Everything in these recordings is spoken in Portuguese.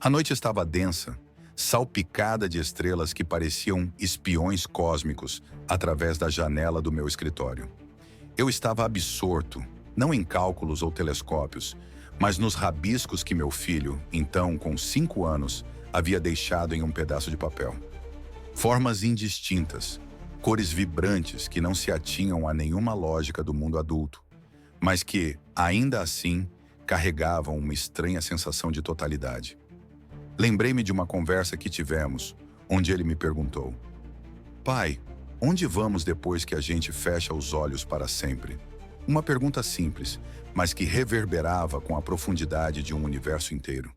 A noite estava densa, salpicada de estrelas que pareciam espiões cósmicos através da janela do meu escritório. Eu estava absorto, não em cálculos ou telescópios, mas nos rabiscos que meu filho, então com 5 anos, havia deixado em um pedaço de papel. Formas indistintas, cores vibrantes que não se atinham a nenhuma lógica do mundo adulto, mas que, ainda assim, carregavam uma estranha sensação de totalidade. Lembrei-me de uma conversa que tivemos, onde ele me perguntou: Pai, onde vamos depois que a gente fecha os olhos para sempre? Uma pergunta simples, mas que reverberava com a profundidade de um universo inteiro.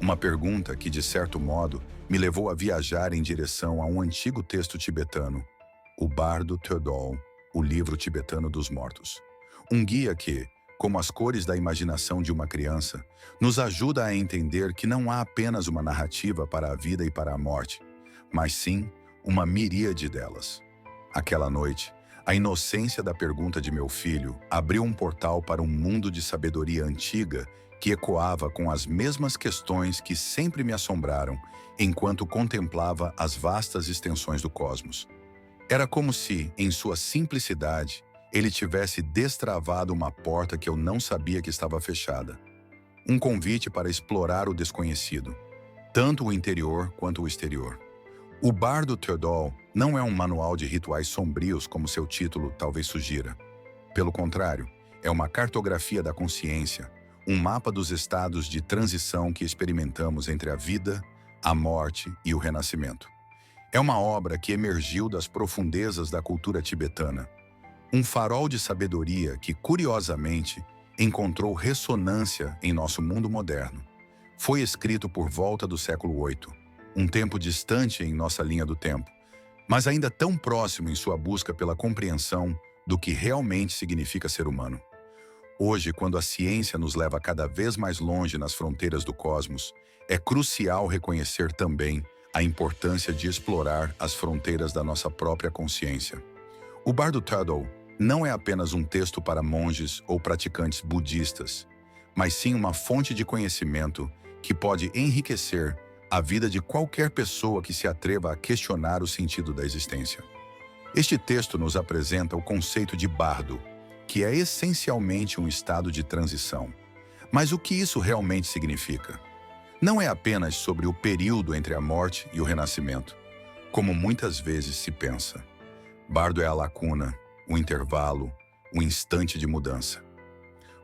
Uma pergunta que, de certo modo, me levou a viajar em direção a um antigo texto tibetano, o Bardo Theodol, o livro tibetano dos mortos. Um guia que, como as cores da imaginação de uma criança, nos ajuda a entender que não há apenas uma narrativa para a vida e para a morte, mas sim uma miríade delas. Aquela noite, a inocência da pergunta de meu filho abriu um portal para um mundo de sabedoria antiga que ecoava com as mesmas questões que sempre me assombraram enquanto contemplava as vastas extensões do cosmos. Era como se, em sua simplicidade, ele tivesse destravado uma porta que eu não sabia que estava fechada. Um convite para explorar o desconhecido, tanto o interior quanto o exterior. O Bardo Theodol não é um manual de rituais sombrios como seu título talvez sugira. Pelo contrário, é uma cartografia da consciência, um mapa dos estados de transição que experimentamos entre a vida, a morte e o renascimento. É uma obra que emergiu das profundezas da cultura tibetana, um farol de sabedoria que, curiosamente, encontrou ressonância em nosso mundo moderno. Foi escrito por volta do século VIII, um tempo distante em nossa linha do tempo, mas ainda tão próximo em sua busca pela compreensão do que realmente significa ser humano. Hoje, quando a ciência nos leva cada vez mais longe nas fronteiras do cosmos, é crucial reconhecer também a importância de explorar as fronteiras da nossa própria consciência. O Bardo Theodol não é apenas um texto para monges ou praticantes budistas, mas sim uma fonte de conhecimento que pode enriquecer a vida de qualquer pessoa que se atreva a questionar o sentido da existência. Este texto nos apresenta o conceito de bardo, que é essencialmente um estado de transição. Mas o que isso realmente significa? Não é apenas sobre o período entre a morte e o renascimento, como muitas vezes se pensa. Bardo é a lacuna, o intervalo, o instante de mudança.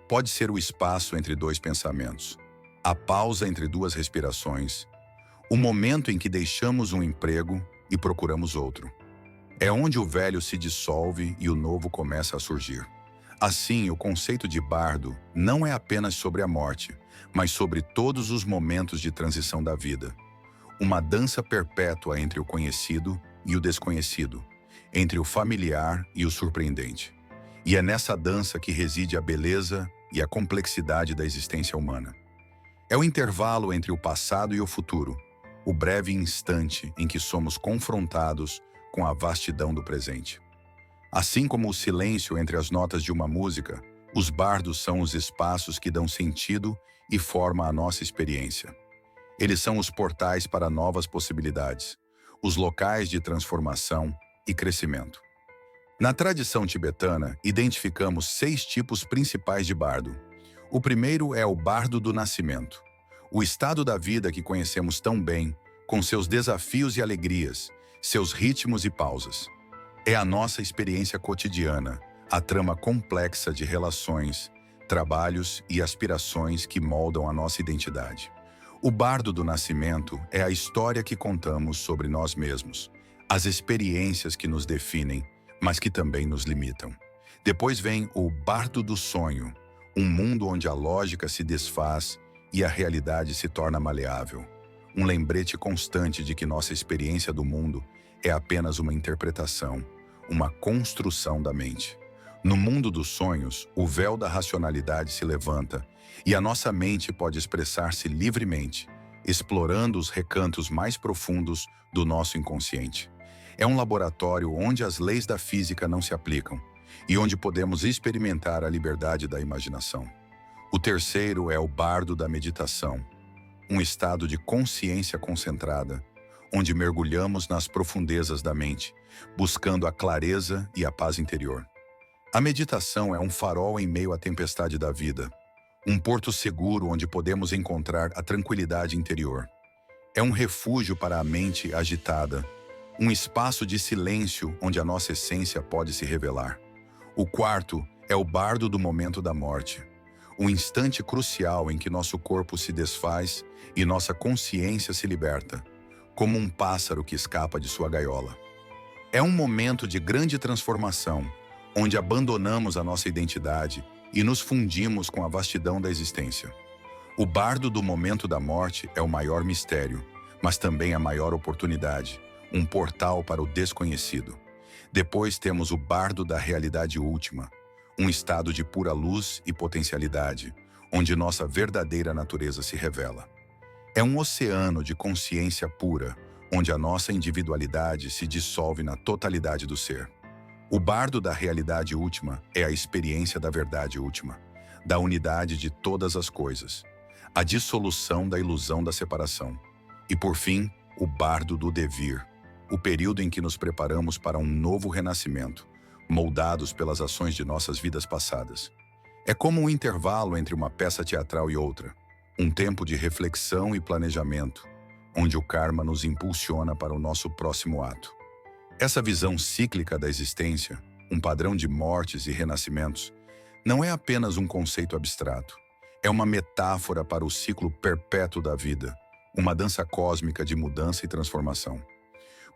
Pode ser o espaço entre dois pensamentos, a pausa entre duas respirações, o momento em que deixamos um emprego e procuramos outro. É onde o velho se dissolve e o novo começa a surgir. Assim, o conceito de bardo não é apenas sobre a morte, mas sobre todos os momentos de transição da vida. Uma dança perpétua entre o conhecido e o desconhecido, entre o familiar e o surpreendente. E é nessa dança que reside a beleza e a complexidade da existência humana. É o intervalo entre o passado e o futuro, o breve instante em que somos confrontados com a vastidão do presente. Assim como o silêncio entre as notas de uma música, os bardos são os espaços que dão sentido e forma a nossa experiência. Eles são os portais para novas possibilidades, os locais de transformação e crescimento. Na tradição tibetana, identificamos 6 tipos principais de bardo. O primeiro é o bardo do nascimento, o estado da vida que conhecemos tão bem, com seus desafios e alegrias, seus ritmos e pausas. É a nossa experiência cotidiana, a trama complexa de relações, trabalhos e aspirações que moldam a nossa identidade. O bardo do nascimento é a história que contamos sobre nós mesmos, as experiências que nos definem, mas que também nos limitam. Depois vem o bardo do sonho, um mundo onde a lógica se desfaz e a realidade se torna maleável. Um lembrete constante de que nossa experiência do mundo é apenas uma interpretação, uma construção da mente. No mundo dos sonhos, o véu da racionalidade se levanta e a nossa mente pode expressar-se livremente, explorando os recantos mais profundos do nosso inconsciente. É um laboratório onde as leis da física não se aplicam e onde podemos experimentar a liberdade da imaginação. O terceiro é o bardo da meditação, um estado de consciência concentrada, onde mergulhamos nas profundezas da mente, buscando a clareza e a paz interior. A meditação é um farol em meio à tempestade da vida, um porto seguro onde podemos encontrar a tranquilidade interior. É um refúgio para a mente agitada, um espaço de silêncio onde a nossa essência pode se revelar. O quarto é o bardo do momento da morte, um instante crucial em que nosso corpo se desfaz e nossa consciência se liberta, como um pássaro que escapa de sua gaiola. É um momento de grande transformação, onde abandonamos a nossa identidade e nos fundimos com a vastidão da existência. O bardo do momento da morte é o maior mistério, mas também a maior oportunidade, um portal para o desconhecido. Depois temos o bardo da realidade última, um estado de pura luz e potencialidade, onde nossa verdadeira natureza se revela. É um oceano de consciência pura, onde a nossa individualidade se dissolve na totalidade do ser. O bardo da realidade última é a experiência da verdade última, da unidade de todas as coisas, a dissolução da ilusão da separação. E, por fim, o bardo do devir, o período em que nos preparamos para um novo renascimento, moldados pelas ações de nossas vidas passadas. É como um intervalo entre uma peça teatral e outra, um tempo de reflexão e planejamento, onde o karma nos impulsiona para o nosso próximo ato. Essa visão cíclica da existência, um padrão de mortes e renascimentos, não é apenas um conceito abstrato. É uma metáfora para o ciclo perpétuo da vida, uma dança cósmica de mudança e transformação.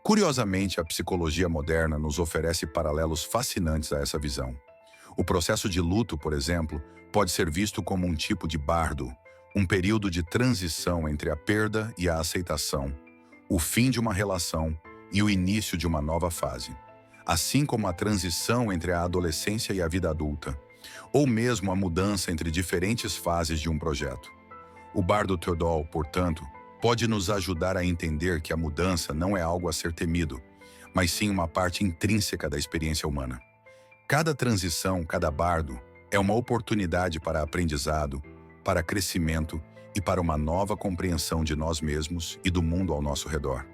Curiosamente, a psicologia moderna nos oferece paralelos fascinantes a essa visão. O processo de luto, por exemplo, pode ser visto como um tipo de bardo, um período de transição entre a perda e a aceitação, o fim de uma relação e o início de uma nova fase, assim como a transição entre a adolescência e a vida adulta, ou mesmo a mudança entre diferentes fases de um projeto. O bardo Theodol, portanto, pode nos ajudar a entender que a mudança não é algo a ser temido, mas sim uma parte intrínseca da experiência humana. Cada transição, cada bardo, é uma oportunidade para aprendizado, para crescimento e para uma nova compreensão de nós mesmos e do mundo ao nosso redor.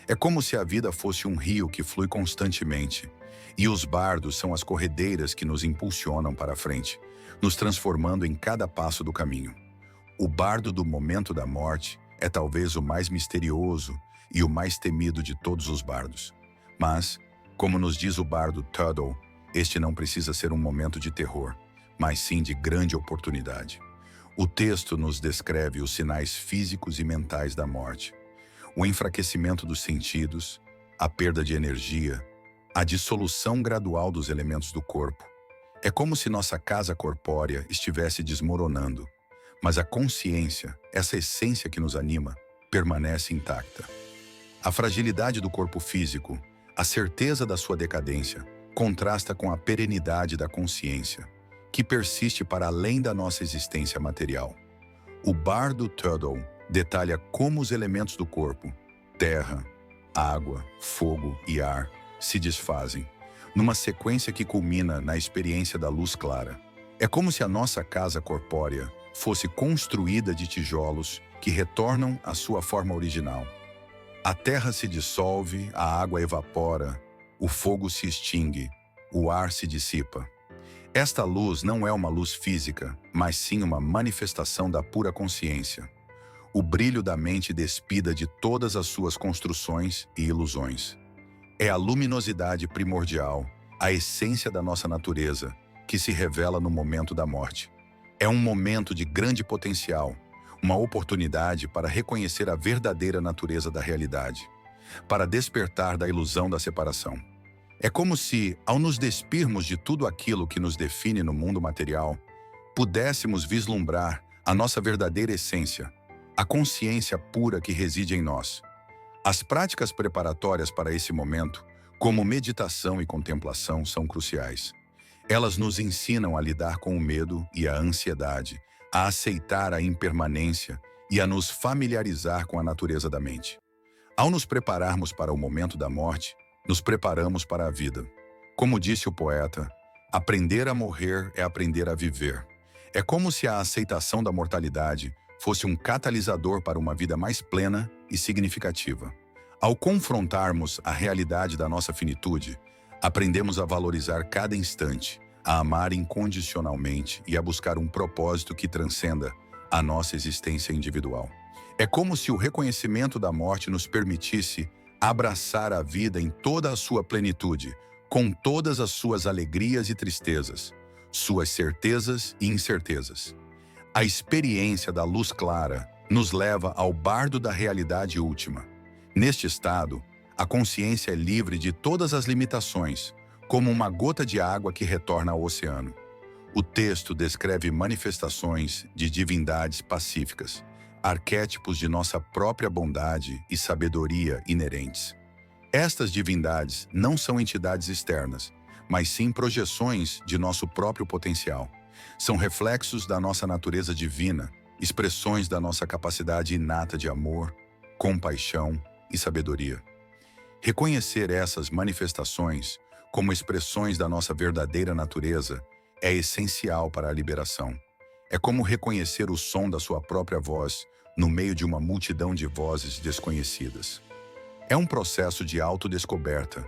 É como se a vida fosse um rio que flui constantemente, e os bardos são as corredeiras que nos impulsionam para a frente, nos transformando em cada passo do caminho. O bardo do momento da morte é talvez o mais misterioso e o mais temido de todos os bardos. Mas, como nos diz o bardo Theodol, este não precisa ser um momento de terror, mas sim de grande oportunidade. O texto nos descreve os sinais físicos e mentais da morte, o enfraquecimento dos sentidos, a perda de energia, a dissolução gradual dos elementos do corpo. É como se nossa casa corpórea estivesse desmoronando, mas a consciência, essa essência que nos anima, permanece intacta. A fragilidade do corpo físico, a certeza da sua decadência, contrasta com a perenidade da consciência, que persiste para além da nossa existência material. O bardo Theodol detalha como os elementos do corpo, terra, água, fogo e ar, se desfazem, numa sequência que culmina na experiência da luz clara. É como se a nossa casa corpórea fosse construída de tijolos que retornam à sua forma original. A terra se dissolve, a água evapora, o fogo se extingue, o ar se dissipa. Esta luz não é uma luz física, mas sim uma manifestação da pura consciência. O brilho da mente despida de todas as suas construções e ilusões. É a luminosidade primordial, a essência da nossa natureza, que se revela no momento da morte. É um momento de grande potencial, uma oportunidade para reconhecer a verdadeira natureza da realidade, para despertar da ilusão da separação. É como se, ao nos despirmos de tudo aquilo que nos define no mundo material, pudéssemos vislumbrar a nossa verdadeira essência, a consciência pura que reside em nós. As práticas preparatórias para esse momento, como meditação e contemplação, são cruciais. Elas nos ensinam a lidar com o medo e a ansiedade, a aceitar a impermanência e a nos familiarizar com a natureza da mente. Ao nos prepararmos para o momento da morte, nos preparamos para a vida. Como disse o poeta, aprender a morrer é aprender a viver. É como se a aceitação da mortalidade fosse um catalisador para uma vida mais plena e significativa. Ao confrontarmos a realidade da nossa finitude, aprendemos a valorizar cada instante, a amar incondicionalmente e a buscar um propósito que transcenda a nossa existência individual. É como se o reconhecimento da morte nos permitisse abraçar a vida em toda a sua plenitude, com todas as suas alegrias e tristezas, suas certezas e incertezas. A experiência da luz clara nos leva ao bardo da realidade última. Neste estado, a consciência é livre de todas as limitações, como uma gota de água que retorna ao oceano. O texto descreve manifestações de divindades pacíficas, arquétipos de nossa própria bondade e sabedoria inerentes. Estas divindades não são entidades externas, mas sim projeções de nosso próprio potencial. São reflexos da nossa natureza divina, expressões da nossa capacidade inata de amor, compaixão e sabedoria. Reconhecer essas manifestações como expressões da nossa verdadeira natureza é essencial para a liberação. É como reconhecer o som da sua própria voz no meio de uma multidão de vozes desconhecidas. É um processo de autodescoberta,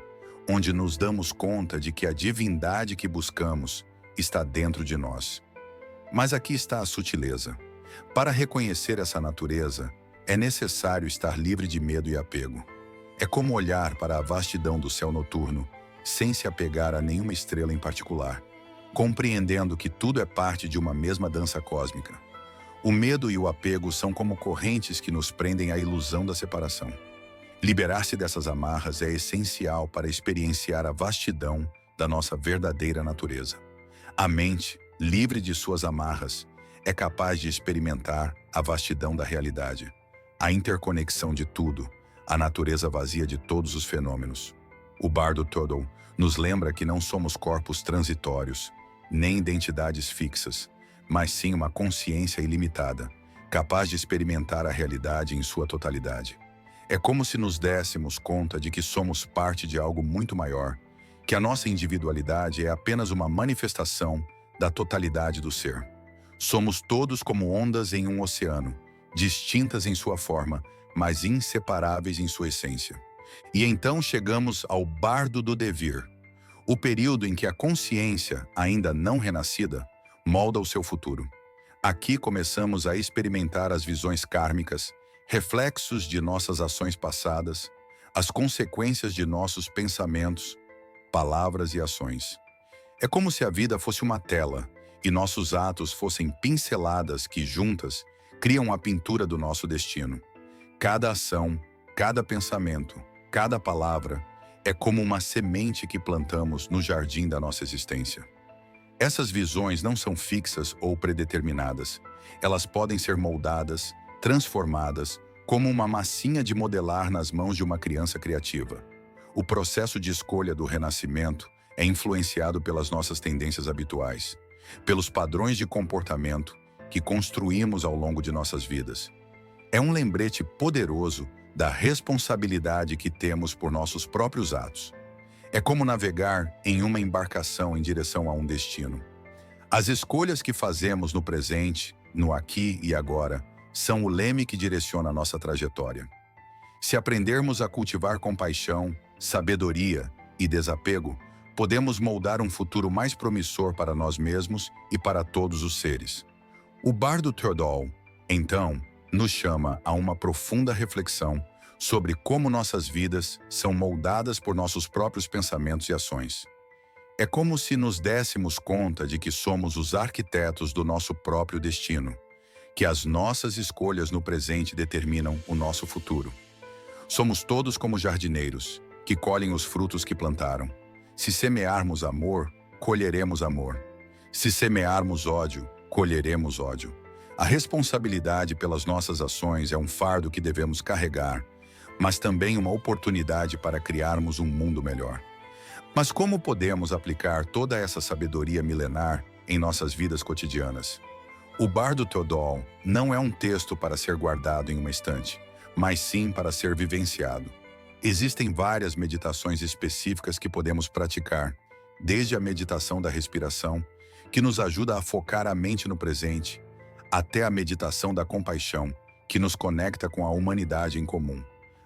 onde nos damos conta de que a divindade que buscamos está dentro de nós. Mas aqui está a sutileza. Para reconhecer essa natureza, é necessário estar livre de medo e apego. É como olhar para a vastidão do céu noturno, sem se apegar a nenhuma estrela em particular, compreendendo que tudo é parte de uma mesma dança cósmica. O medo e o apego são como correntes que nos prendem à ilusão da separação. Liberar-se dessas amarras é essencial para experienciar a vastidão da nossa verdadeira natureza. A mente, livre de suas amarras, é capaz de experimentar a vastidão da realidade, a interconexão de tudo, a natureza vazia de todos os fenômenos. O bardo Turtle nos lembra que não somos corpos transitórios, nem identidades fixas, mas sim uma consciência ilimitada, capaz de experimentar a realidade em sua totalidade. É como se nos dessemos conta de que somos parte de algo muito maior, que a nossa individualidade é apenas uma manifestação da totalidade do ser. Somos todos como ondas em um oceano, distintas em sua forma, mas inseparáveis em sua essência. E então chegamos ao bardo do devir, o período em que a consciência, ainda não renascida, molda o seu futuro. Aqui começamos a experimentar as visões kármicas, reflexos de nossas ações passadas, as consequências de nossos pensamentos, palavras e ações. É como se a vida fosse uma tela e nossos atos fossem pinceladas que, juntas, criam a pintura do nosso destino. Cada ação, cada pensamento, cada palavra é como uma semente que plantamos no jardim da nossa existência. Essas visões não são fixas ou predeterminadas. Elas podem ser moldadas, transformadas, como uma massinha de modelar nas mãos de uma criança criativa. O processo de escolha do renascimento é influenciado pelas nossas tendências habituais, pelos padrões de comportamento que construímos ao longo de nossas vidas. É um lembrete poderoso da responsabilidade que temos por nossos próprios atos. É como navegar em uma embarcação em direção a um destino. As escolhas que fazemos no presente, no aqui e agora, são o leme que direciona a nossa trajetória. Se aprendermos a cultivar compaixão, sabedoria e desapego, podemos moldar um futuro mais promissor para nós mesmos e para todos os seres. O bardo Turtle, então, nos chama a uma profunda reflexão sobre como nossas vidas são moldadas por nossos próprios pensamentos e ações. É como se nos dessemos conta de que somos os arquitetos do nosso próprio destino, que as nossas escolhas no presente determinam o nosso futuro. Somos todos como jardineiros, que colhem os frutos que plantaram. Se semearmos amor, colheremos amor. Se semearmos ódio, colheremos ódio. A responsabilidade pelas nossas ações é um fardo que devemos carregar, mas também uma oportunidade para criarmos um mundo melhor. Mas como podemos aplicar toda essa sabedoria milenar em nossas vidas cotidianas? O bardo Turtle não é um texto para ser guardado em uma estante, mas sim para ser vivenciado. Existem várias meditações específicas que podemos praticar, desde a meditação da respiração, que nos ajuda a focar a mente no presente, até a meditação da compaixão, que nos conecta com a humanidade em comum.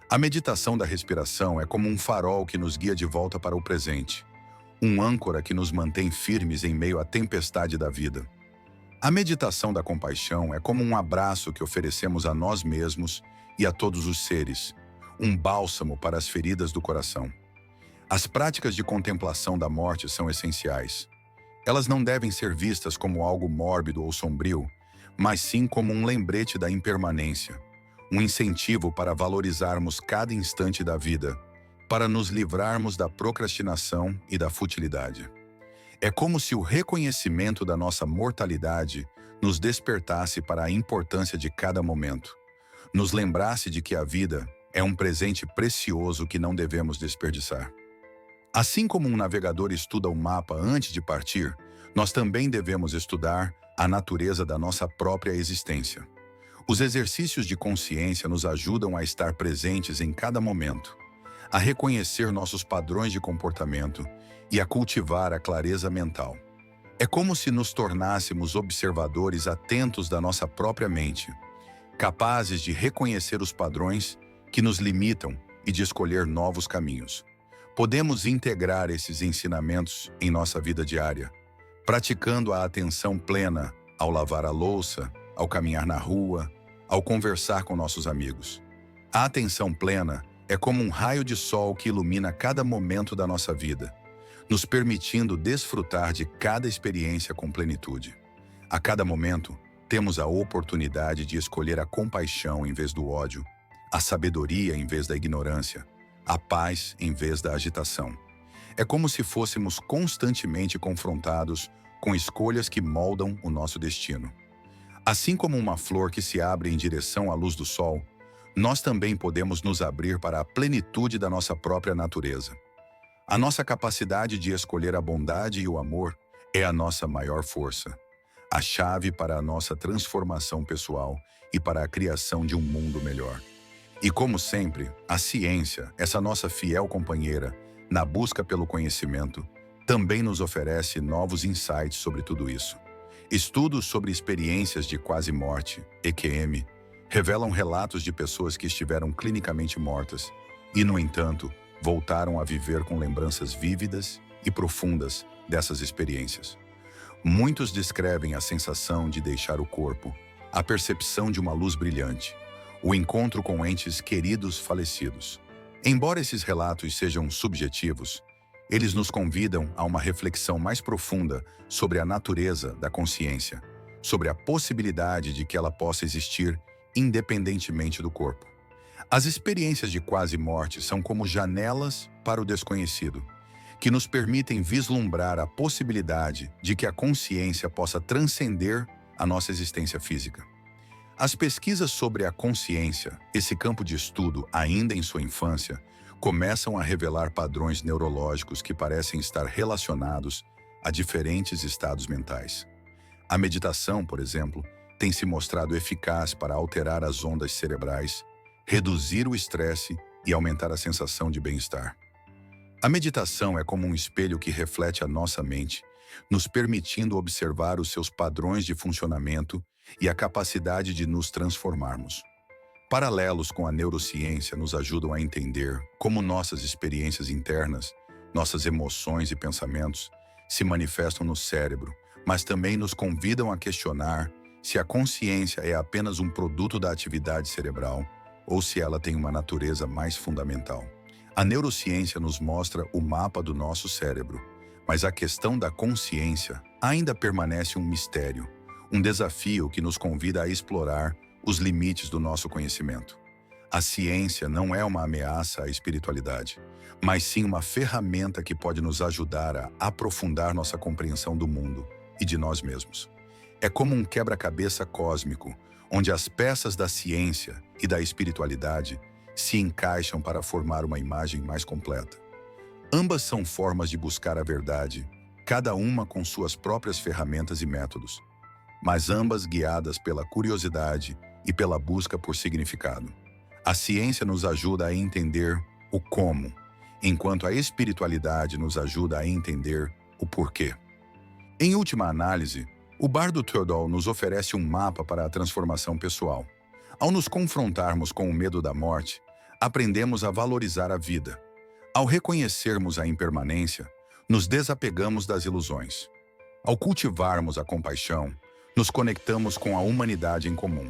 A meditação da respiração é como um farol que nos guia de volta para o presente, um âncora que nos mantém firmes em meio à tempestade da vida. A meditação da compaixão é como um abraço que oferecemos a nós mesmos e a todos os seres, um bálsamo para as feridas do coração. As práticas de contemplação da morte são essenciais. Elas não devem ser vistas como algo mórbido ou sombrio, mas sim como um lembrete da impermanência, um incentivo para valorizarmos cada instante da vida, para nos livrarmos da procrastinação e da futilidade. É como se o reconhecimento da nossa mortalidade nos despertasse para a importância de cada momento, nos lembrasse de que a vida é um presente precioso que não devemos desperdiçar. Assim como um navegador estuda o mapa antes de partir, nós também devemos estudar a natureza da nossa própria existência. Os exercícios de consciência nos ajudam a estar presentes em cada momento, a reconhecer nossos padrões de comportamento e a cultivar a clareza mental. É como se nos tornássemos observadores atentos da nossa própria mente, capazes de reconhecer os padrões que nos limitam e de escolher novos caminhos. Podemos integrar esses ensinamentos em nossa vida diária, praticando a atenção plena ao lavar a louça, ao caminhar na rua, ao conversar com nossos amigos. A atenção plena é como um raio de sol que ilumina cada momento da nossa vida, nos permitindo desfrutar de cada experiência com plenitude. A cada momento, temos a oportunidade de escolher a compaixão em vez do ódio, a sabedoria em vez da ignorância, a paz em vez da agitação. É como se fôssemos constantemente confrontados com escolhas que moldam o nosso destino. Assim como uma flor que se abre em direção à luz do sol, nós também podemos nos abrir para a plenitude da nossa própria natureza. A nossa capacidade de escolher a bondade e o amor é a nossa maior força, a chave para a nossa transformação pessoal e para a criação de um mundo melhor. E como sempre, a ciência, essa nossa fiel companheira, na busca pelo conhecimento, também nos oferece novos insights sobre tudo isso. Estudos sobre experiências de quase morte, EQM, revelam relatos de pessoas que estiveram clinicamente mortas e, no entanto, voltaram a viver com lembranças vívidas e profundas dessas experiências. Muitos descrevem a sensação de deixar o corpo, a percepção de uma luz brilhante, o encontro com entes queridos falecidos. Embora esses relatos sejam subjetivos, eles nos convidam a uma reflexão mais profunda sobre a natureza da consciência, sobre a possibilidade de que ela possa existir independentemente do corpo. As experiências de quase morte são como janelas para o desconhecido, que nos permitem vislumbrar a possibilidade de que a consciência possa transcender a nossa existência física. As pesquisas sobre a consciência, esse campo de estudo ainda em sua infância, começam a revelar padrões neurológicos que parecem estar relacionados a diferentes estados mentais. A meditação, por exemplo, tem se mostrado eficaz para alterar as ondas cerebrais, reduzir o estresse e aumentar a sensação de bem-estar. A meditação é como um espelho que reflete a nossa mente, nos permitindo observar os seus padrões de funcionamento e a capacidade de nos transformarmos. Paralelos com a neurociência nos ajudam a entender como nossas experiências internas, nossas emoções e pensamentos se manifestam no cérebro, mas também nos convidam a questionar se a consciência é apenas um produto da atividade cerebral ou se ela tem uma natureza mais fundamental. A neurociência nos mostra o mapa do nosso cérebro, mas a questão da consciência ainda permanece um mistério, um desafio que nos convida a explorar os limites do nosso conhecimento. A ciência não é uma ameaça à espiritualidade, mas sim uma ferramenta que pode nos ajudar a aprofundar nossa compreensão do mundo e de nós mesmos. É como um quebra-cabeça cósmico, onde as peças da ciência e da espiritualidade se encaixam para formar uma imagem mais completa. Ambas são formas de buscar a verdade, cada uma com suas próprias ferramentas e métodos, mas ambas guiadas pela curiosidade e pela busca por significado. A ciência nos ajuda a entender o como, enquanto a espiritualidade nos ajuda a entender o porquê. Em última análise, O Bardo Theodol nos oferece um mapa para a transformação pessoal. Ao nos confrontarmos com o medo da morte, aprendemos a valorizar a vida. Ao reconhecermos a impermanência, nos desapegamos das ilusões. Ao cultivarmos a compaixão, nos conectamos com a humanidade em comum.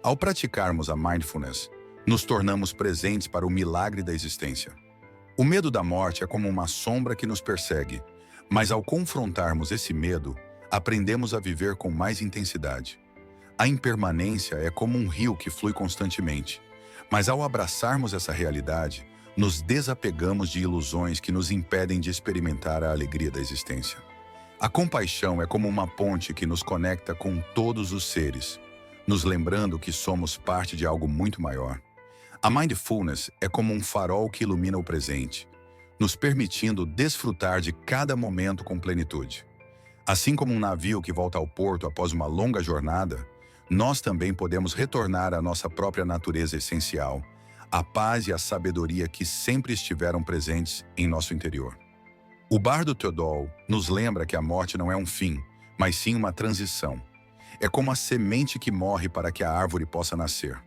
Ao praticarmos a mindfulness, nos tornamos presentes para o milagre da existência. O medo da morte é como uma sombra que nos persegue, mas ao confrontarmos esse medo, aprendemos a viver com mais intensidade. A impermanência é como um rio que flui constantemente, mas ao abraçarmos essa realidade, nos desapegamos de ilusões que nos impedem de experimentar a alegria da existência. A compaixão é como uma ponte que nos conecta com todos os seres, nos lembrando que somos parte de algo muito maior. A mindfulness é como um farol que ilumina o presente, nos permitindo desfrutar de cada momento com plenitude. Assim como um navio que volta ao porto após uma longa jornada, nós também podemos retornar à nossa própria natureza essencial, a paz e a sabedoria que sempre estiveram presentes em nosso interior. O Bardo Theodol nos lembra que a morte não é um fim, mas sim uma transição. É como a semente que morre para que a árvore possa nascer.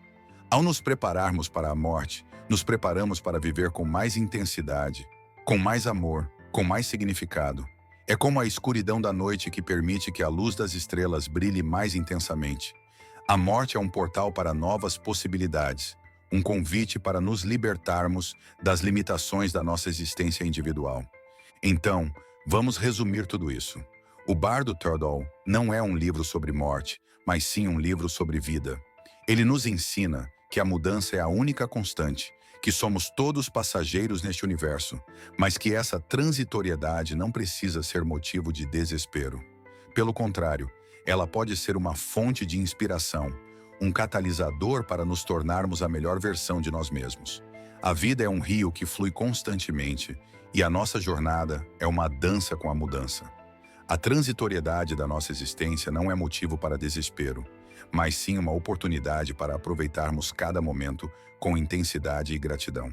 Ao nos prepararmos para a morte, nos preparamos para viver com mais intensidade, com mais amor, com mais significado. É como a escuridão da noite que permite que a luz das estrelas brilhe mais intensamente. A morte é um portal para novas possibilidades, um convite para nos libertarmos das limitações da nossa existência individual. Então, vamos resumir tudo isso. O Bardo Theodol não é um livro sobre morte, mas sim um livro sobre vida. Ele nos ensina que a mudança é a única constante, que somos todos passageiros neste universo, mas que essa transitoriedade não precisa ser motivo de desespero. Pelo contrário, ela pode ser uma fonte de inspiração, um catalisador para nos tornarmos a melhor versão de nós mesmos. A vida é um rio que flui constantemente, e a nossa jornada é uma dança com a mudança. A transitoriedade da nossa existência não é motivo para desespero, mas sim uma oportunidade para aproveitarmos cada momento com intensidade e gratidão.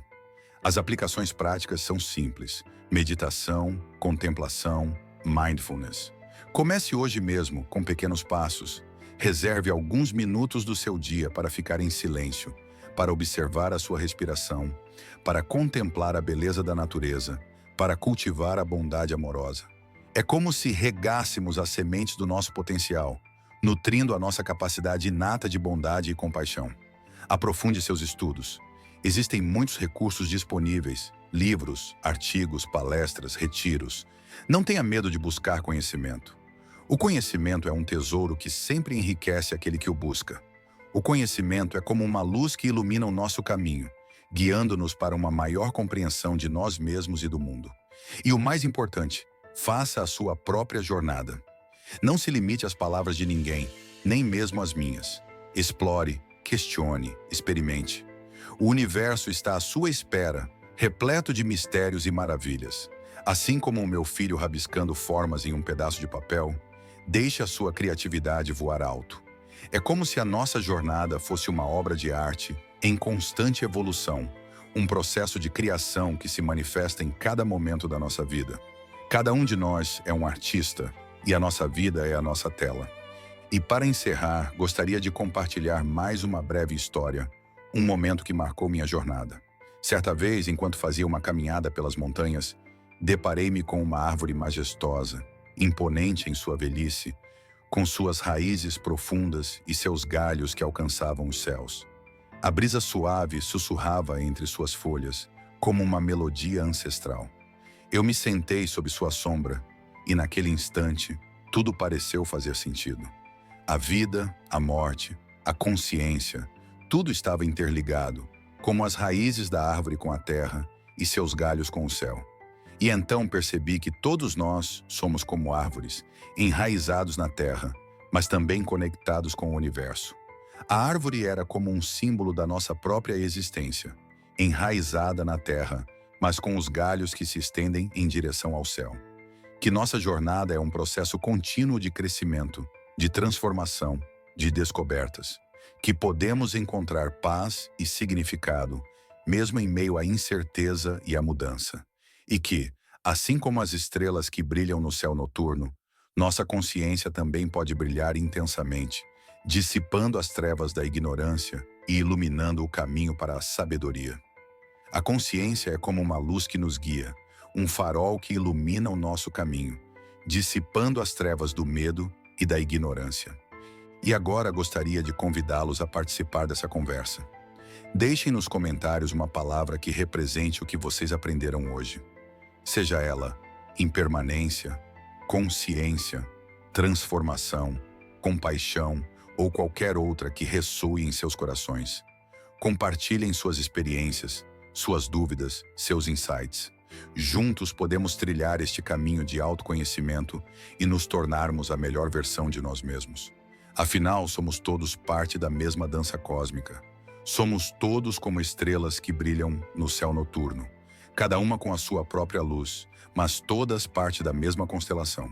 As aplicações práticas são simples: meditação, contemplação, mindfulness. Comece hoje mesmo com pequenos passos. Reserve alguns minutos do seu dia para ficar em silêncio, para observar a sua respiração, para contemplar a beleza da natureza, para cultivar a bondade amorosa. É como se regássemos as sementes do nosso potencial, nutrindo a nossa capacidade inata de bondade e compaixão. Aprofunde seus estudos. Existem muitos recursos disponíveis: livros, artigos, palestras, retiros. Não tenha medo de buscar conhecimento. O conhecimento é um tesouro que sempre enriquece aquele que o busca. O conhecimento é como uma luz que ilumina o nosso caminho, guiando-nos para uma maior compreensão de nós mesmos e do mundo. E o mais importante, faça a sua própria jornada. Não se limite às palavras de ninguém, nem mesmo às minhas. Explore, questione, experimente. O universo está à sua espera, repleto de mistérios e maravilhas. Assim como o meu filho rabiscando formas em um pedaço de papel, deixe a sua criatividade voar alto. É como se a nossa jornada fosse uma obra de arte em constante evolução, um processo de criação que se manifesta em cada momento da nossa vida. Cada um de nós é um artista e a nossa vida é a nossa tela. E para encerrar, gostaria de compartilhar mais uma breve história, um momento que marcou minha jornada. Certa vez, enquanto fazia uma caminhada pelas montanhas, deparei-me com uma árvore majestosa, imponente em sua velhice, com suas raízes profundas e seus galhos que alcançavam os céus. A brisa suave sussurrava entre suas folhas, como uma melodia ancestral. Eu me sentei sob sua sombra, e naquele instante, tudo pareceu fazer sentido. A vida, a morte, a consciência, tudo estava interligado, como as raízes da árvore com a terra e seus galhos com o céu. E então percebi que todos nós somos como árvores, enraizados na terra, mas também conectados com o universo. A árvore era como um símbolo da nossa própria existência, enraizada na terra, mas com os galhos que se estendem em direção ao céu. Que nossa jornada é um processo contínuo de crescimento, de transformação, de descobertas. Que podemos encontrar paz e significado, mesmo em meio à incerteza e à mudança. E que, assim como as estrelas que brilham no céu noturno, Nossa consciência também pode brilhar intensamente, dissipando as trevas da ignorância e iluminando o caminho para a sabedoria. A consciência é como uma luz que nos guia, um farol que ilumina o nosso caminho, dissipando as trevas do medo e da ignorância. E agora gostaria de convidá-los a participar dessa conversa. Deixem nos comentários uma palavra que represente o que vocês aprenderam hoje. Seja ela impermanência, consciência, transformação, compaixão ou qualquer outra que ressoe em seus corações. Compartilhem suas experiências, suas dúvidas, seus insights. Juntos podemos trilhar este caminho de autoconhecimento e nos tornarmos a melhor versão de nós mesmos. Afinal, somos todos parte da mesma dança cósmica. Somos todos como estrelas que brilham no céu noturno, cada uma com a sua própria luz, mas todas parte da mesma constelação.